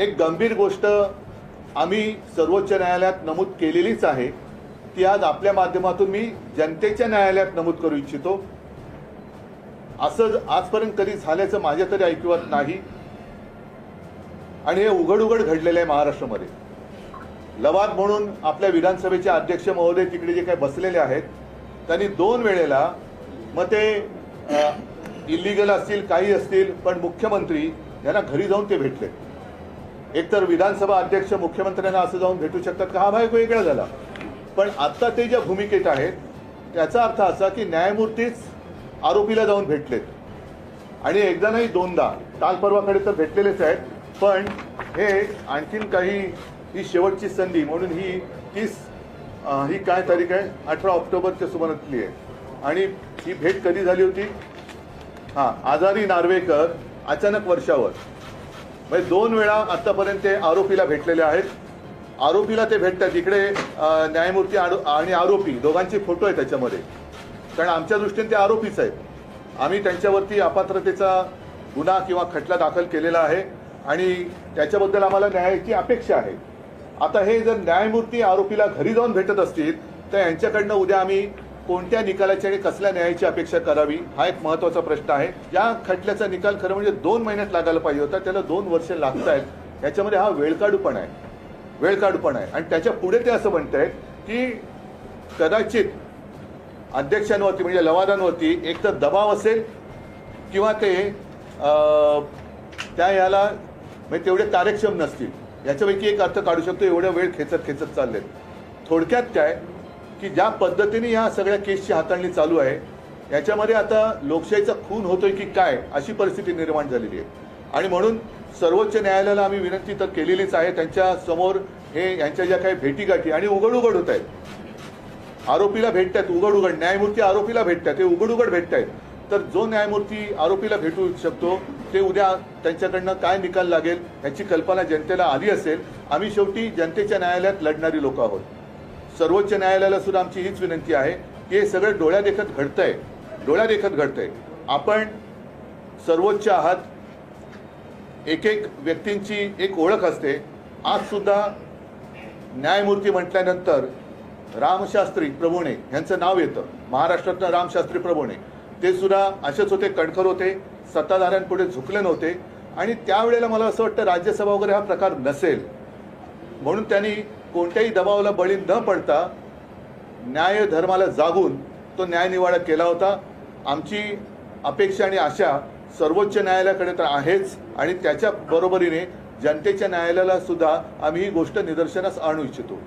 एक गंभीर गोष्ट आम्ही सर्वोच्च न्यायालयात नमूद केलेलीच आहे, ती आज आपल्या माध्यमातून मी जनतेच्या न्यायालयात नमूद करू इच्छितो। असं आजपर्यंत कधी झाल्याचं माझ्या तरी ऐकिवात नाही आणि हे उघड उघड घडलेलं आहे महाराष्ट्रामध्ये। लवाद म्हणून आपल्या विधानसभेचे अध्यक्ष महोदय तिकडे जे काही बसलेले आहेत त्यांनी 2 वेळेला मग ते इल्लीगल असतील काही असतील पण मुख्यमंत्री यांना घरी जाऊन ते भेटले। एकतर विधानसभा अध्यक्ष मुख्यमंत्र्यांना असं जाऊन भेटू शकतात का, हा भाग वेगळा झाला। पण आता ते ज्या भूमिकेत आहेत त्याचा अर्थ असा की न्यायमूर्तीच आरोपीला जाऊन भेटलेत आणि एकदा नाही दोनदा, काल परवाकडे तर भेटलेलेच आहेत। पण हे आणखीन काही ही शेवटची संधी म्हणून ही काय तारीख आहे, 18 ऑक्टोबरच्या सुमारातली आहे। आणि ही भेट कधी झाली होती? आजारी नार्वेकर अचानक वर्षावर, म्हणजे 2 वेळा आतापर्यंत ते आरोपीला भेटलेले आहेत। आरोपीला ते भेटतात इकडे न्यायमूर्ती आणि आरोपी दोघांचे फोटो आहेत त्याच्यामध्ये, कारण आमच्या दृष्टीने ते आरोपीच आहेत। आम्ही त्यांच्यावरती अपात्रतेचा गुन्हा किंवा खटला दाखल केलेला आहे आणि त्याच्याबद्दल आम्हाला न्यायाची अपेक्षा आहे। आता हे जर न्यायमूर्ती आरोपीला घरी जाऊन भेटत असतील तर यांच्याकडनं उद्या आम्ही कोणत्या निकालाची आणि कसल्या न्यायाची अपेक्षा करावी हा एक महत्त्वाचा प्रश्न आहे। या खटल्याचा निकाल खरं म्हणजे 2 महिन्यात लागायला पाहिजे होता, त्याला 2 वर्ष लागत आहेत। याच्यामध्ये हा वेळकाढूपणा आहे आणि त्याच्या पुढे ते असं म्हणतायत की कदाचित अध्यक्षांवरती म्हणजे लवादांवरती एक तर दबाव असेल किंवा ते त्या याला म्हणजे तेवढे कार्यक्षम नसतील, याच्यापैकी एक अर्थ काढू शकतो। एवढ्या वेळ खेचत चाललेत। थोडक्यात काय की ज्या पद्धतीने या सगळ्या केसची हाताळणी चालू आहे याच्यामध्ये आता लोकशाहीचा खून होतोय की काय अशी परिस्थिती निर्माण झालेली आहे। आणि म्हणून सर्वोच्च न्यायालयाला आम्ही विनंती तर केलेलीच आहे, त्यांच्या समोर हे यांच्या ज्या काही भेटीगाठी आणि उघड होत आहेत, आरोपीला भेटतात उघड, न्यायमूर्ती आरोपीला भेटतात, ते उघड भेटत आहेत। तर जो न्यायमूर्ती आरोपीला भेटू शकतो ते उद्या त्यांच्याकडनं काय निकाल लागेल याची कल्पना जनतेला आली असेल। आम्ही शेवटी जनतेच्या न्यायालयात लढणारी लोक आहोत। सर्वोच्च न्यायालयाला सुद्धा आमची हीच विनंती आहे की हे सगळं डोळ्यादेखत घडतंय। आपण सर्वोच्च आहात, एक व्यक्तींची एक ओळख असते। आज सुद्धा न्यायमूर्ती म्हटल्यानंतर रामशास्त्री प्रभुणे यांचं नाव येतं, महाराष्ट्रातलं रामशास्त्री प्रभुणे। ते सुद्धा असेच होते, कणखर होते, सत्ताधाऱ्यांपुढे झुकले नव्हते आणि त्यावेळेला मला असं वाटतं राज्यसभा वगैरे हा प्रकार नसेल म्हणून त्यांनी कोणत्याही दबावाला बळी न पडता न्याय धर्माला जागून तो न्यायनिवाडा केला होता। आमची अपेक्षा आणि आशा सर्वोच्च न्यायालयाकडे तर आहेच आणि त्याच्या बरोबरीने जनतेच्या न्यायालयाला सुद्धा आम्ही ही गोष्ट निदर्शनास आणू इच्छितो।